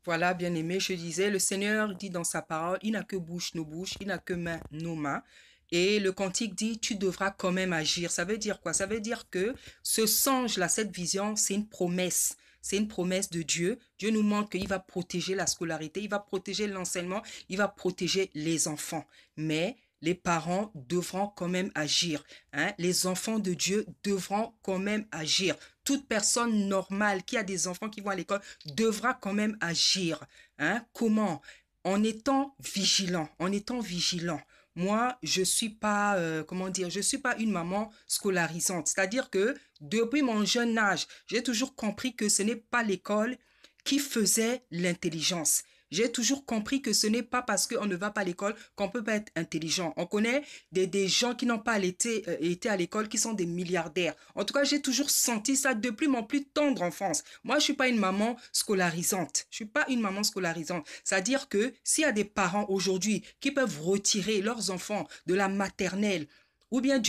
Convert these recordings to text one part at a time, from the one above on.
Voilà, bien-aimé, je disais, le Seigneur dit dans sa parole, il n'a que bouche nos bouches, il n'a que main nos mains. Et le cantique dit, tu devras quand même agir. Ça veut dire quoi? Ça veut dire que ce songe-là, cette vision, c'est une promesse. C'est une promesse de Dieu. Dieu nous montre qu'il va protéger la scolarité, il va protéger l'enseignement, il va protéger les enfants. Mais les parents devront quand même agir. Hein? Les enfants de Dieu devront quand même agir. Toute personne normale qui a des enfants qui vont à l'école devra quand même agir. Hein? Comment? En étant vigilant, en étant vigilant. Moi, je suis pas, comment dire, je suis pas une maman scolarisante. C'est-à-dire que depuis mon jeune âge, j'ai toujours compris que ce n'est pas l'école qui faisait l'intelligence. J'ai toujours compris que ce n'est pas parce qu'on ne va pas à l'école qu'on peut pas être intelligent. On connaît des gens qui n'ont pas été à l'école, qui sont des milliardaires. En tout cas, j'ai toujours senti ça depuis mon plus tendre enfance. Moi, je suis pas une maman scolarisante. Je suis pas une maman scolarisante. C'est-à-dire que s'il y a des parents aujourd'hui qui peuvent retirer leurs enfants de la maternelle ou bien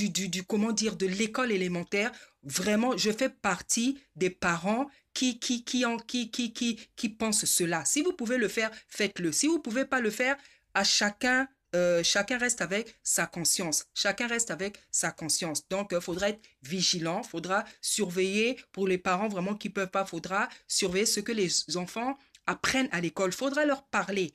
comment dire, de l'école élémentaire, vraiment, je fais partie des parents qui pensent cela. Si vous pouvez le faire, faites-le. Si vous pouvez pas le faire, à chacun reste avec sa conscience. Chacun reste avec sa conscience. Donc, faudra être vigilant, faudra surveiller pour les parents vraiment qui peuvent pas, faudra surveiller ce que les enfants apprennent à l'école. Faudra leur parler,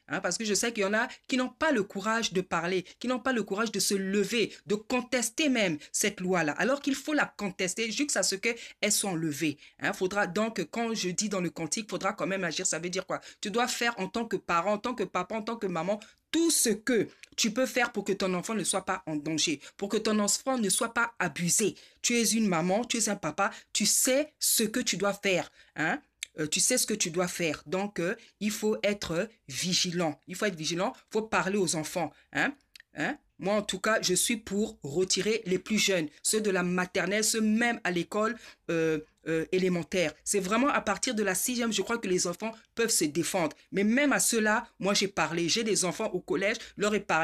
hein, parce que je sais qu'il y en a qui n'ont pas le courage de parler, qui n'ont pas le courage de se lever, de contester même cette loi-là, alors qu'il faut la contester jusqu'à ce qu'elles soient levées. Hein. Faudra donc, quand je dis dans le cantique, faudra quand même agir. Ça veut dire quoi? Tu dois faire en tant que parent, en tant que papa, en tant que maman, tout ce que tu peux faire pour que ton enfant ne soit pas en danger, pour que ton enfant ne soit pas abusé. Tu es une maman, tu es un papa, tu sais ce que tu dois faire, hein? Tu sais ce que tu dois faire. Donc, il faut être vigilant. Il faut être vigilant. Il faut parler aux enfants. Hein? Hein? Moi, en tout cas, je suis pour retirer les plus jeunes, ceux de la maternelle, ceux même à l'école élémentaire. C'est vraiment à partir de la sixième, je crois que les enfants peuvent se défendre. Mais même à ceux-là, moi, j'ai parlé. J'ai des enfants au collège, leur ai parlé.